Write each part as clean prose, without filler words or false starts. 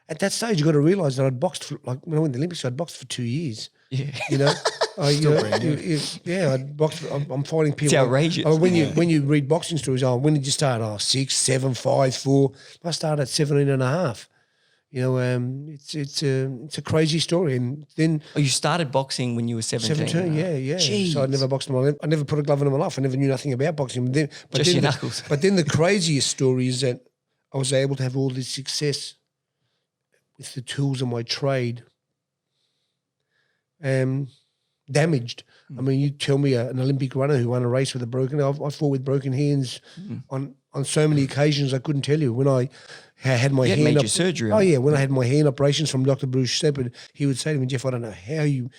at that stage, you got to realise that I'd boxed for, like when I went to the Olympics, I'd boxed for 2 years. Yeah. You know, I'd boxed. I'm fighting people. It's outrageous. When you read boxing stories, when did you start? 6, 7, 5, 4. I started at 17 and a half. You know, it's a crazy story. And then you started boxing when you were 17? 17, yeah. Jeez. So I never boxed in my life. I never put a glove in my life. I never knew nothing about boxing. Just your knuckles. But then the craziest story is that I was able to have all this success with the tools of my trade damaged. I mean, you tell me an Olympic runner who won a race with a broken, I fought with broken hands on so many occasions I couldn't tell you. When I had my hand major surgery. Oh yeah, when I had my hand operations from Dr. Bruce Shepard, he would say to me, Jeff, I don't know how you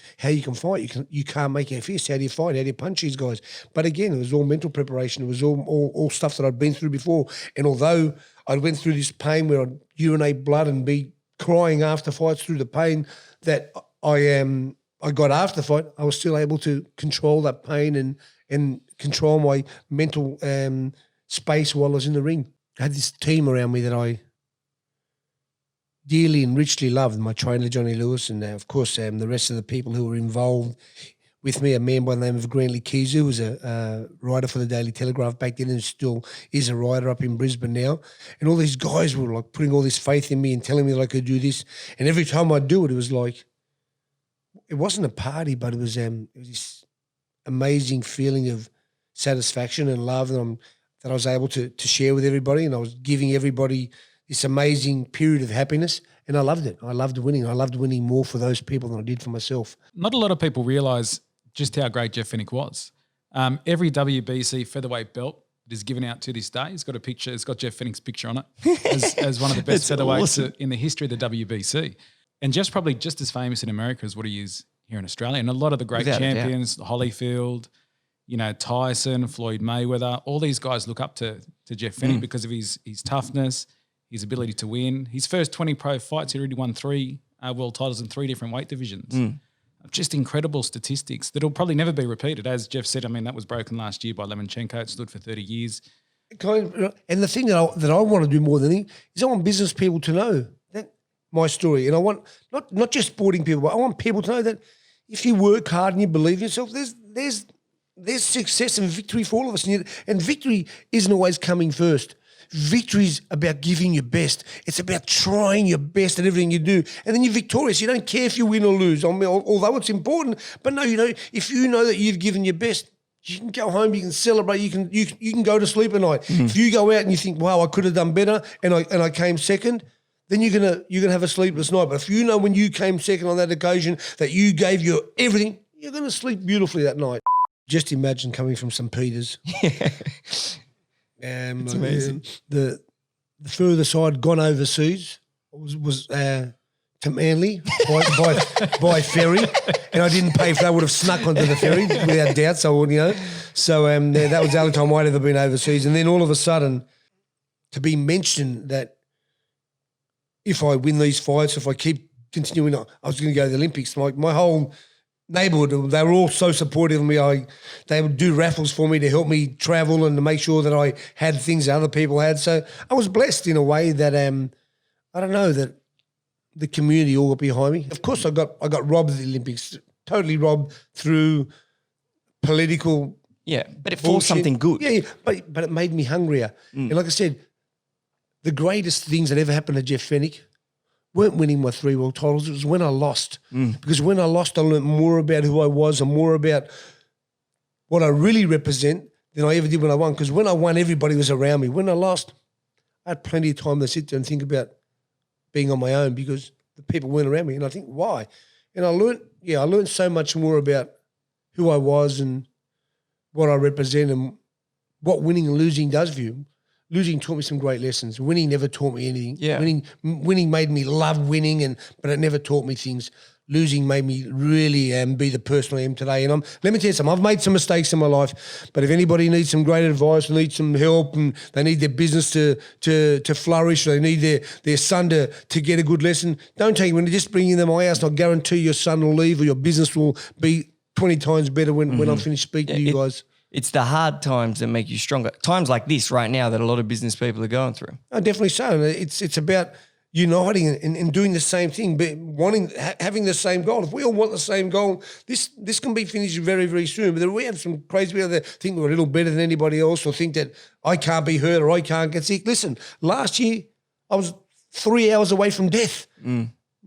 can fight. You can't make a fist. How do you fight? How do you punch these guys? But again, it was all mental preparation. It was all stuff that I'd been through before. And although I went through this pain where I'd urinate blood and be crying after fights through the pain that I got after the fight, I was still able to control that pain and control my mental space while I was in the ring. I had this team around me that I dearly and richly loved, my trainer, Johnny Lewis, and of course the rest of the people who were involved with me, a man by the name of Grantley Keys, who was a writer for the Daily Telegraph back then and still is a writer up in Brisbane now. And all these guys were like putting all this faith in me and telling me that I could do this. And every time I'd do it, it was like, it wasn't a party, but it was this amazing feeling of satisfaction and love that I was able to share with everybody, and I was giving everybody this amazing period of happiness, and I loved it. I loved winning. I loved winning more for those people than I did for myself. Not a lot of people realise just how great Jeff Fenech was. Every WBC featherweight belt that is given out to this day, it's got a picture. It's got Jeff Fenech's picture on it as one of the best featherweights in the history of the WBC. And Jeff's probably just as famous in America as what he is here in Australia. And a lot of the great champions, Holyfield, Tyson, Floyd Mayweather, all these guys look up to Jeff Fenech because of his toughness, his ability to win. His first 20 pro fights, he already won 3 world titles in 3 different weight divisions. Just incredible statistics that'll probably never be repeated. As Jeff said, I mean, that was broken last year by Lomachenko. It stood for 30 years. And the thing that I want to do more than anything is I want business people to know that my story. And I want not just sporting people, but I want people to know that if you work hard and you believe in yourself, there's success and victory for all of us. And victory isn't always coming first. Victory's about giving your best. It's about trying your best at everything you do. And then you're victorious. You don't care if you win or lose. I mean, although it's important, but no, if you know that you've given your best, you can go home, you can celebrate, you can go to sleep at night. If you go out and you think, wow, I could have done better and I came second, then you're gonna have a sleepless night. But if you know when you came second on that occasion that you gave your everything, you're gonna sleep beautifully that night. Just imagine coming from St. Peter's. It's amazing. The further side gone overseas was to Manly by ferry, and I didn't pay for that. I would have snuck onto the ferry without doubt. So that was the only time I'd ever been overseas. And then all of a sudden, to be mentioned that if I win these fights, if I keep continuing, I was going to go to the Olympics. Like my whole neighbourhood, they were all so supportive of me. They would do raffles for me to help me travel and to make sure that I had things that other people had. So I was blessed in a way that I don't know, that the community all got behind me. Of course, I got robbed of the Olympics, totally robbed through political. Yeah, but it forced something good. Yeah, but it made me hungrier. And like I said, the greatest things that ever happened to Jeff Fenech weren't winning my 3 world titles. It was when I lost. Because when I lost, I learned more about who I was and more about what I really represent than I ever did when I won. Because when I won, everybody was around me. When I lost, I had plenty of time to sit there and think about being on my own because the people weren't around me. And I think, why? And I learned so much more about who I was and what I represent and what winning and losing does for you. Losing taught me some great lessons. Winning never taught me anything. Yeah. Winning made me love winning, but it never taught me things. Losing made me really be the person I am today. And let me tell you something, I've made some mistakes in my life, but if anybody needs some great advice, needs some help, and they need their business to flourish, or they need their son to get a good lesson, don't take it. When they just bring in to my house, and I'll guarantee your son will leave or your business will be 20 times better when I'm finished speaking to you guys. It's the hard times that make you stronger. Times like this right now that a lot of business people are going through. Oh, definitely so. It's about uniting and doing the same thing, but having the same goal. If we all want the same goal, this can be finished very, very soon. But we have some crazy people that think we're a little better than anybody else, or think that I can't be hurt or I can't get sick. Listen, last year I was 3 hours away from death.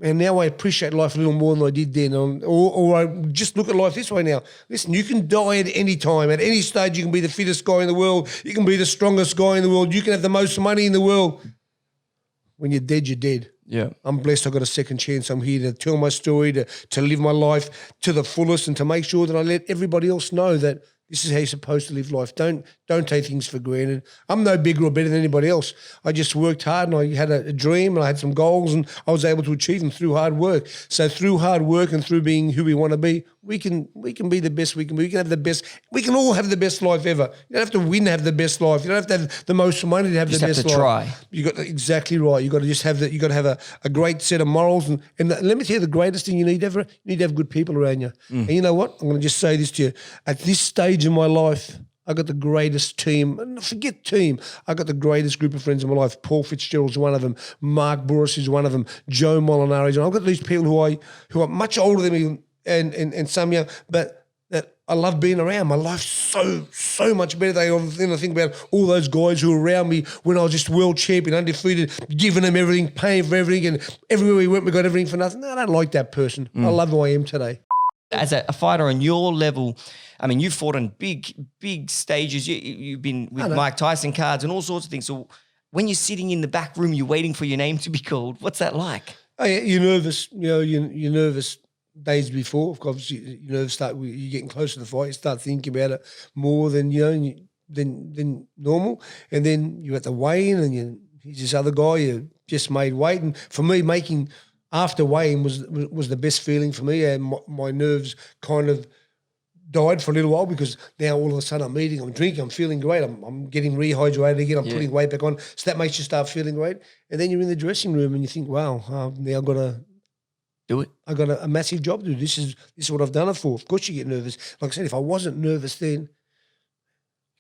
And now I appreciate life a little more than I did then. Or I just look at life this way now. Listen, you can die at any time. At any stage, you can be the fittest guy in the world. You can be the strongest guy in the world. You can have the most money in the world. When you're dead, you're dead. Yeah. I'm blessed I got a second chance. I'm here to tell my story, to live my life to the fullest, and to make sure that I let everybody else know that this is how you're supposed to live life. Don't take things for granted. I'm no bigger or better than anybody else. I just worked hard, and I had a dream, and I had some goals, and I was able to achieve them through hard work. So through hard work and through being who we want to be, we can be the best we can be. We can have the best. We can all have the best life ever. You don't have to win to have the best life. You don't have to have the most money to have the best life. Just have to try. You got exactly right. You got to just have that. You got to have a great set of morals, and let me tell you, the greatest thing you need ever, you need to have good people around you. And you know what? I'm going to just say this to you. At this stage in my life, I got the greatest team. And forget team. I got the greatest group of friends in my life. Paul Fitzgerald's one of them. Mark Boris is one of them. Joe Molinari's. And I've got these people who are much older than me and some young, but that I love being around. My life's so much better than I think about all those guys who were around me when I was just world champion, undefeated, giving them everything, paying for everything, and everywhere we went, we got everything for nothing. No, I don't like that person. I love who I am today. As a fighter on your level, I mean, you've fought on big stages. You've been with Mike Tyson cards and all sorts of things. So when you're sitting in the back room, you're waiting for your name to be called. What's that like? Oh, yeah, you're nervous. You know, you're nervous days before. Of course, you're nervous. You're getting closer to the fight. You start thinking about it more than than normal. And then you're at the weigh-in, and he's this other guy. You just made weight, and for me, making after weighing was the best feeling for me, and my nerves kind of died for a little while, because now all of a sudden I'm eating, I'm drinking, I'm feeling great, I'm getting rehydrated again, I'm putting weight back on, so that makes you start feeling great. And then you're in the dressing room and you think, wow, now I've got to do it. I got a massive job to do. This is what I've done it for. Of course you get nervous. Like I said, if I wasn't nervous then,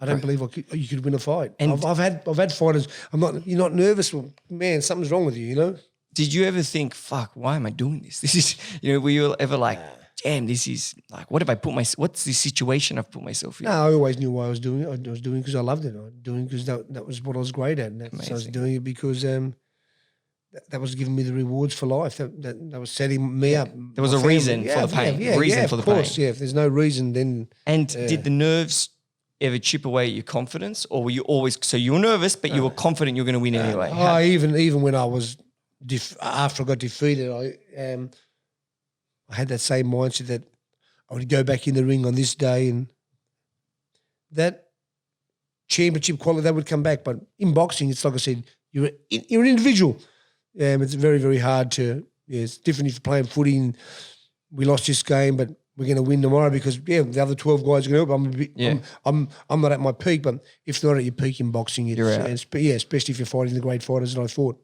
I don't believe you could win a fight. And I've had fighters. You're not nervous. Well, man, something's wrong with you. You know. Did you ever think, fuck, why am I doing this? This is, were you ever like, damn, this is like, what's the situation I've put myself in? No, I always knew why I was doing it. I was doing it because I loved it. I was doing it because that was what I was great at. And so I was doing it because that was giving me the rewards for life. That was setting me up. There was a reason for the pain. Reason for the pain. Yeah, if there's no reason, then. And did the nerves ever chip away at your confidence, or were you always, so you were nervous, but you were confident you were going to win anyway? Even when I was, after I got defeated, I had that same mindset that I would go back in the ring on this day, and that championship quality, that would come back. But in boxing, it's like I said, you're an individual. It's very, very hard to, it's different if you're playing footy and we lost this game, but we're going to win tomorrow because, the other 12 guys are going to help. I'm not at my peak, but if not at your peak in boxing, it's, you're out. especially if you're fighting the great fighters that I fought.